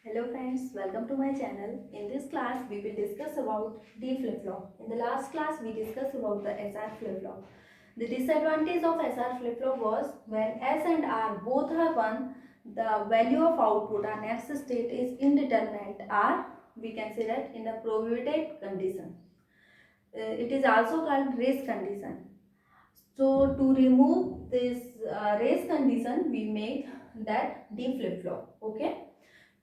Hello friends, welcome to my channel. In this class, we will discuss about D flip-flop. In the last class, we discussed about the SR flip-flop. The disadvantage of SR flip-flop was when S and R both are 1, the value of output our next state is indeterminate or we can say that in a prohibited condition. It is also called race condition. So to remove this race condition, we make that D flip-flop. Okay.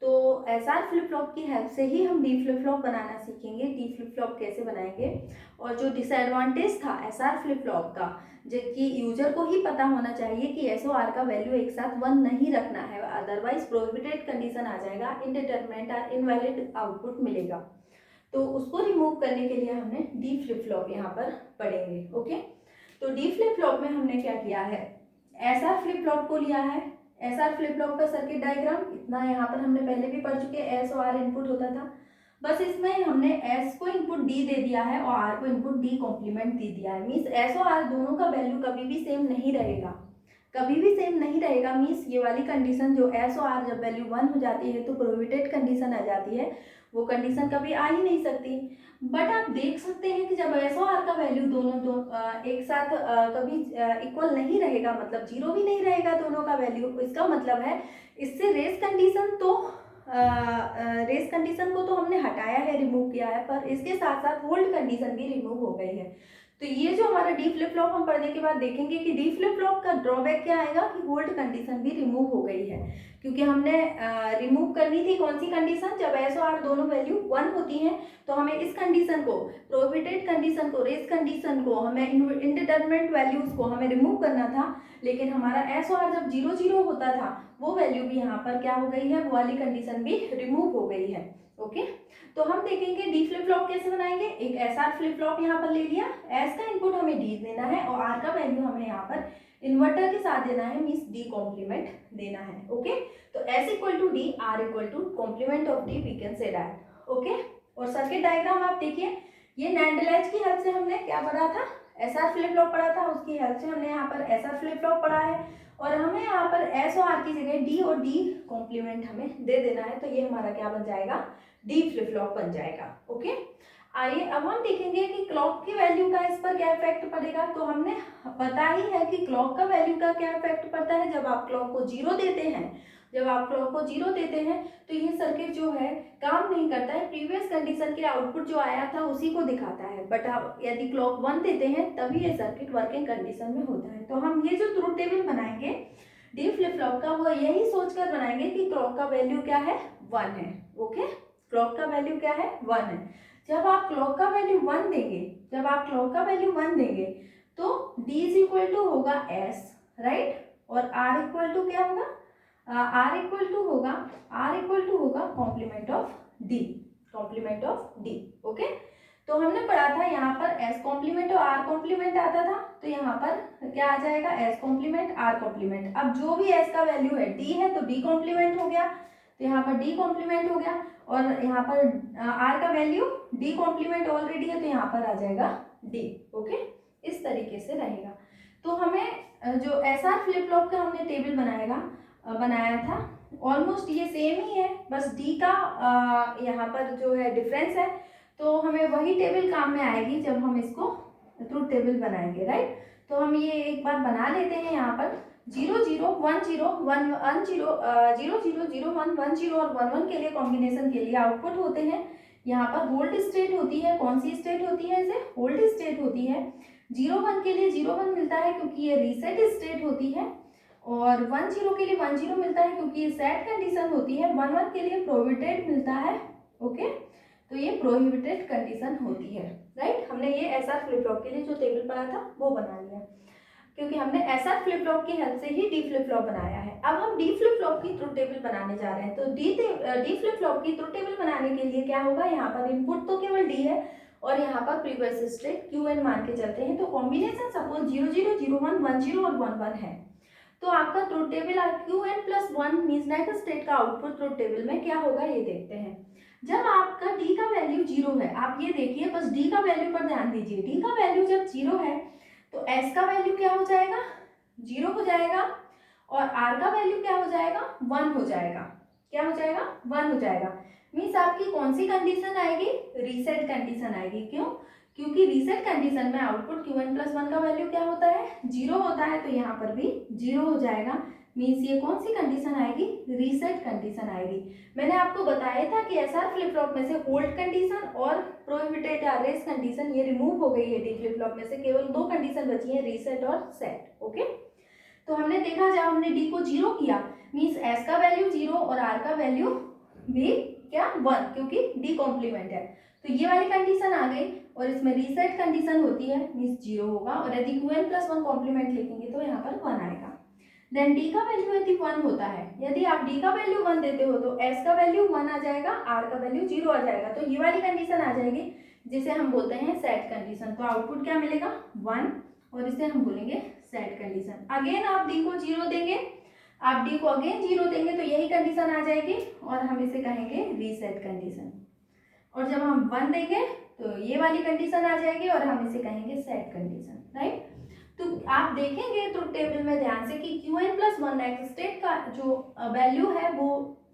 तो S R flip flop की help से ही हम D flip flop बनाना सीखेंगे। D flip flop कैसे बनाएंगे और जो disadvantage था एस आर फ्लिप फ्लॉप का, जबकि यूजर को ही पता होना चाहिए कि एस ओ आर का वैल्यू एक साथ 1 नहीं रखना है, अदरवाइज प्रोहिबिटेड कंडीशन आ जाएगा, इनडिटरमिनेट और इनवैलिड आउटपुट मिलेगा। तो उसको रिमूव करने के लिए हमने डी फ्लिप फ्लॉप यहाँ पर पढ़ेंगे। ओके, तो डी फ्लिप फ्लॉप में हमने क्या किया है, एस आर फ्लिप फ्लॉप को लिया है। एस आर फ्लिप फ्लॉप का सर्किट डायग्राम इतना यहाँ पर हमने पहले भी पढ़ चुके हैं। एस और आर इनपुट होता था, बस इसमें हमने एस को इनपुट डी दे दिया है और आर को इनपुट डी कॉम्प्लीमेंट दे दिया है। मीन्स एस और आर दोनों का वैल्यू कभी भी सेम नहीं रहेगा, कभी भी सेम नहीं रहेगा। मीन्स ये वाली कंडीशन जो एस और आर जब वैल्यू 1 हो जाती है तो प्रोहिबिटेड कंडीशन आ जाती है, वो कंडीशन कभी आ ही नहीं सकती। बट आप देख सकते हैं कि जब एस और आर का वैल्यू दोनों एक साथ कभी इक्वल नहीं रहेगा, मतलब जीरो भी नहीं रहेगा दोनों का वैल्यू, इसका मतलब है इससे रेस कंडीशन को तो हमने हटाया है, रिमूव किया है, पर इसके साथ साथ होल्ड कंडीशन भी रिमूव हो गई है। तो ये जो हमारा डी फ्लिप फ्लॉप हम पढ़ने के बाद देखेंगे कि डी फ्लिप फ्लॉप का ड्रॉबैक क्या आएगा कि होल्ड कंडीशन भी रिमूव हो गई है, क्योंकि हमने रिमूव करनी थी कौन सी कंडीशन, जब एस और आर दोनों वैल्यू 1 होती हैं तो हमें इस कंडीशन को, प्रोहिबिटेड कंडीशन को, रेस कंडीशन को, हमें इनडिटरमिनेट वैल्यूज को हमें रिमूव करना था। लेकिन हमारा एस और आर जब 0 0 होता था वो वैल्यू भी यहाँ पर क्या हो गई है, वो वाली कंडीशन भी रिमूव हो गई है। ओके, तो हम देखेंगे डी फ्लिप फ्लॉप कैसे बनाएंगे। एक एस आर फ्लिप फ्लॉप यहाँ पर ले लिया, एस का इनपुट हमें डी देना है और आर का वैल्यू हमें यहाँ पर इन्वर्टर के साथ देना है, मीन्स डी कॉम्प्लीमेंट देना है। ओके, तो S equal to D, R equal to complement of D, we can say that. Okay, और सर्किट डायग्राम आप देखिए, ये नैंडलाइज की हेल्प से हमने क्या पढ़ा था, एस आर फ्लिप फ्लॉप पढ़ा था, उसकी हेल्प से हमने यहाँ पर एस आर फ्लिप फ्लॉप पढ़ा है और हमें यहाँ पर एस और आर की जगह डी और डी कॉम्प्लीमेंट हमें दे देना है। तो ये हमारा क्या बन जाएगा, डी फ्लिप फ्लॉप बन जाएगा। ओके, आइए अब हम देखेंगे कि क्लॉक की वैल्यू का इस पर क्या इफेक्ट पड़ेगा। तो हमने पता ही है कि क्लॉक का वैल्यू का क्या इफेक्ट पड़ता है, जब आप क्लॉक को 0 देते हैं, जब आप क्लॉक को 0 देते हैं तो ये सर्किट जो है काम नहीं करता है, प्रीवियस कंडीशन के आउटपुट जो आया था उसी को दिखाता है। बट आप यदि क्लॉक 1 देते हैं तभी ये सर्किट वर्किंग कंडीशन में होता है। तो हम ये जो ट्रुथ टेबल बनाएंगे डी फ्लिप फ्लॉप का, वो यही सोचकर बनाएंगे कि क्लॉक का वैल्यू क्या है, 1 है। ओके, क्लॉक का वैल्यू क्या है, 1 है। जब आप क्लॉक का वैल्यू 1 देंगे, जब आप क्लॉक का वैल्यू 1 देंगे तो D इज इक्वल टू होगा S, राइट, और R इक्वल टू क्या होगा, R इक्वल टू होगा complement of D, complement of D। Okay, तो हमने पढ़ा था यहाँ पर S कॉम्प्लीमेंट और R कॉम्प्लीमेंट आता था, तो यहाँ पर क्या आ जाएगा, S कॉम्प्लीमेंट R कॉम्प्लीमेंट। अब जो भी S का वैल्यू है D है तो D कॉम्प्लीमेंट हो गया, तो यहाँ पर D कॉम्प्लीमेंट हो गया, और यहाँ पर R का वैल्यू D कॉम्प्लीमेंट ऑलरेडी है तो यहाँ पर आ जाएगा D। ओके, इस तरीके से रहेगा। तो हमें जो SR फ्लिप फ्लॉप का हमने टेबल बनाया था, ऑलमोस्ट ये सेम ही है, बस D का यहाँ पर जो है डिफरेंस है, तो हमें वही टेबल काम में आएगी जब हम इसको ट्रुथ टेबल बनाएंगे, राइट। तो हम ये एक बार बना लेते हैं, यहाँ पर 0 0 1 0 1 1 0 0 0 0 1 1 0 और 1 1 के लिए कॉम्बिनेशन के लिए आउटपुट होते हैं। यहाँ पर होल्ड स्टेट होती है, कौन सी स्टेट होती है, इसे होल्ड स्टेट होती है। 0 1 के लिए 0 1 मिलता है क्योंकि ये रीसेट स्टेट होती है, और 1 0 के लिए 1 0 मिलता है क्योंकि ये सेट कंडीशन होती है। 1 1 के लिए प्रोहिबिटेड मिलता है। ओके, तो ये प्रोहिबिटेड कंडीशन होती है, राइट। हमने ये एसआर फ्लिप फ्लॉप के लिए जो टेबल पढ़ा था वो बना लिया, क्योंकि हमने एसआर फ्लिप फ्लॉप की हेल्प से ही डी फ्लिप फ्लॉप बनाया है। अब हम डी फ्लिप फ्लॉप की ट्रुथ टेबल बनाने जा रहे हैं। तो डी फ्लिप फ्लॉप की ट्रुथ टेबल बनाने के लिए क्या होगा, यहाँ पर इनपुट तो केवल डी है और यहाँ पर प्रीवियस स्टेट क्यू एन मान के चलते हैं। तो कॉम्बिनेशन सपोज 0 0 0 1 1 0 और 1 1 है, तो आपका truth table Q N plus 1 means next state का आउटपुट ट्रुथ टेबल में क्या होगा, ये देखते हैं। जब आपका डी का वैल्यू 0 है, आप ये देखिए, बस डी का वैल्यू पर ध्यान दीजिए। डी का वैल्यू जब 0 है तो एस का वैल्यू क्या हो जाएगा, 0 हो जाएगा, और आर का वैल्यू क्या हो जाएगा, 1 हो जाएगा। क्या हो जाएगा, 1 हो जाएगा। मीन्स आपकी कौन सी कंडीशन आएगी, रीसेट कंडीशन आएगी। क्यों, क्योंकि रीसेट कंडीशन में आउटपुट Qn प्लस 1 का वैल्यू क्या होता है, 0 होता है, तो यहाँ पर भी 0 हो जाएगा। मीन्स ये कौन सी कंडीशन आएगी, रीसेट कंडीशन आएगी। मैंने आपको बताया था कि एसआर फ्लिप फ्लॉप में से होल्ड कंडीशन और प्रोहिबिटेड या रेस कंडीशन ये रिमूव हो गई है। डी फ्लिप फ्लॉप में से केवल 2 कंडीशन बची है, रीसेट और सेट। ओके, तो हमने देखा जब हमने डी को 0 किया, मीन्स एस का वैल्यू 0 और आर का वैल्यू भी क्या 1, क्योंकि डी कॉम्प्लीमेंट है। तो ये वाली कंडीशन आ गई, और इसमें रीसेट कंडीशन होती है, मीन्स 0 होगा, और यदि Qn प्लस 1 कॉम्प्लीमेंट लिखेंगे तो यहाँ पर 1 आएगा। देन डी का वैल्यू यदि 1 होता है, यदि आप डी का वैल्यू 1 देते हो तो एस का वैल्यू 1 आ जाएगा, आर का वैल्यू 0 आ जाएगा। तो ये वाली कंडीशन आ जाएगी जिसे हम बोलते हैं सेट कंडीशन। तो आउटपुट क्या मिलेगा, 1, और इसे हम बोलेंगे सेट कंडीशन। अगेन आप डी को 0 देंगे, आप डी को अगेन 0 देंगे तो यही कंडीशन आ जाएगी, और हम इसे कहेंगे रीसेट कंडीशन। और जब हम 1 देंगे तो ये वाली कंडीशन आ जाएगी, और हम इसे कहेंगे सेट कंडीशन, राइट। तो आप देखेंगे ट्रुथ टेबल में ध्यान से कि Qn प्लस 1 नेक्स्ट स्टेट का जो वैल्यू है वो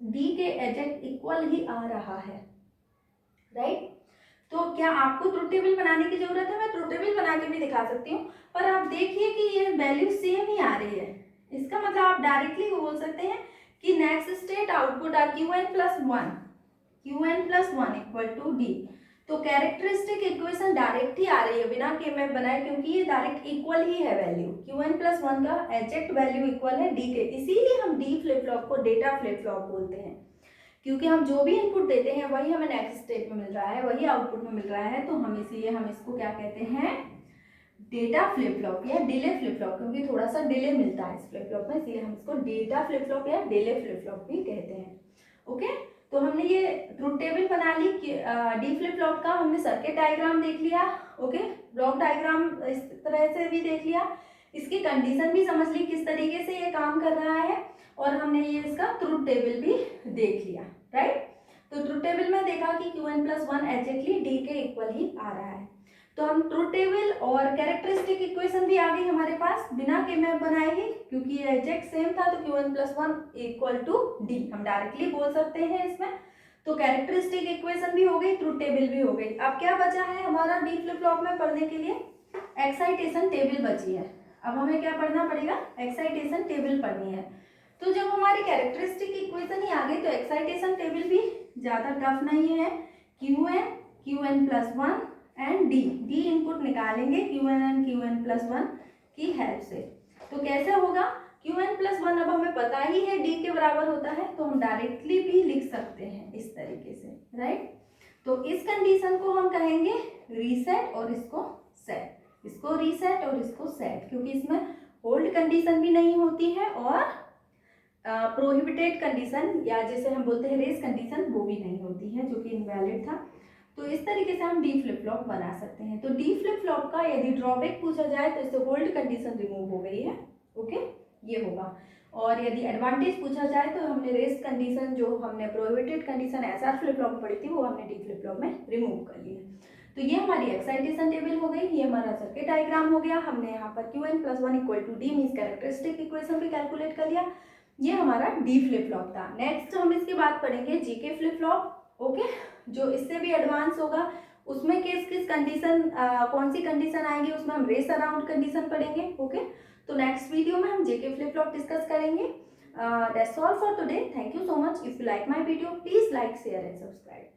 D के एजेक्ट इक्वल ही आ रहा है, राइट। तो क्या आपको ट्रुथ टेबल बनाने की जरूरत है, मैं ट्रुथ टेबल बना के भी दिखा सकती हूँ, पर आप देखिए कि ये वैल्यू सेम ही आ रही है। इसका मतलब आप डायरेक्टली बोल सकते हैं कि next state output are Qn plus 1 equal to D. तो कैरेक्टरिस्टिक इक्वेशन डायरेक्ट ही आ रही है बिना के में बनाए, क्योंकि ये डायरेक्ट इक्वल ही है वैल्यू। Qn प्लस 1 का एग्जैक्ट वैल्यू इक्वल है डी के, इसीलिए हम डी फ्लिप फ्लॉप को डेटा फ्लिप फ्लॉप बोलते हैं, क्योंकि हम जो भी इनपुट देते हैं वही हमें नेक्स्ट स्टेट में मिल रहा है, वही आउटपुट में मिल रहा है। तो हम इसीलिए हम इसको क्या कहते हैं, डेटा फ्लिप फ्लॉप या डिले फ्लिप फ्लॉप, क्योंकि थोड़ा सा डिले मिलता है इस फ्लिप फ्लॉप में, इसलिए हम इसको डेटा फ्लिप फ्लॉप या डिले फ्लिप फ्लॉप भी कहते हैं। ओके, तो हमने ये ट्रुथ टेबल बना ली, डी फ्लिप फ्लॉप का हमने सर्किट डायग्राम देख लिया। ओके, ब्लॉक डायग्राम इस तरह से भी देख लिया, इसकी कंडीशन भी समझ ली किस तरीके से ये काम कर रहा है, और हमने ये इसका ट्रुथ टेबल भी देख लिया, राइट। तो ट्रुथ टेबल में देखा कि Qn प्लस 1 एग्जैक्टली डी के इक्वल ही आ रहा है। तो हम ट्रुथ टेबल और कैरेक्टरिस्टिक इक्वेशन भी आ गई हमारे पास बिना के मैप बनाए ही, क्योंकि ये एग्जैक्ट सेम था। तो Qn plus 1 equal to D हम डायरेक्टली बोल सकते हैं इसमें। तो कैरेक्टरिस्टिक इक्वेशन भी हो गई, ट्रुथ टेबल भी हो गई। अब क्या बचा है हमारा डी फ्लिप फ्लॉप में पढ़ने के लिए, एक्साइटेशन टेबल बची है। अब हमें क्या पढ़ना पड़ेगा, एक्साइटेशन टेबल पढ़नी है। तो जब हमारी कैरेक्टरिस्टिक इक्वेशन ही आ गई तो एक्साइटेशन टेबल भी ज़्यादा टफ नहीं है। Qn plus 1 and D input निकालेंगे Qn एंड Qn प्लस 1 की हेल्प से। तो कैसे होगा, Qn प्लस 1 अब हमें पता ही है डी के बराबर होता है, तो हम डायरेक्टली भी लिख सकते हैं इस तरीके से, राइट। तो इस कंडीशन को हम कहेंगे रीसेट और इसको सेट, इसको रीसेट और इसको सेट, क्योंकि इसमें होल्ड कंडीशन भी नहीं होती है और प्रोहिबिटेड कंडीशन या जैसे हम बोलते हैं रेस कंडीशन वो भी नहीं होती है, जो कि इनवैलिड था। तो इस तरीके से हम डी फ्लिप फ्लॉप बना सकते हैं। तो डी फ्लिप फ्लॉप का यदि ड्रॉबैक पूछा जाए तो इससे होल्ड कंडीशन रिमूव हो गई है, ओके, ये होगा। और यदि एडवांटेज पूछा जाए तो हमने रेस कंडीशन जो हमने prohibited condition SR flip flop में पढ़ी थी वो हमने डी फ्लिप फ्लॉप में रिमूव कर ली है। तो ये हमारी एक्साइटेशन टेबल हो गई, ये हमारा सर्किट डायग्राम हो गया। हमने यहाँ पर Qn plus 1 equal to D means characteristic equation भी कैलकुलेट कर लिया। ये हमारा डी फ्लिप फ्लॉप था। नेक्स्ट हम इसके बाद पढ़ेंगे जीके फ्लिप फ्लॉप, ओके, जो इससे भी एडवांस होगा। उसमें किस कंडीशन कौन सी कंडीशन आएगी, उसमें हम रेस अराउंड कंडीशन पढ़ेंगे, ओके। तो नेक्स्ट वीडियो में हम जेके फ्लिप फ्लॉप डिस्कस करेंगे। That's all for today, thank you so much. If you like my video please like share and subscribe.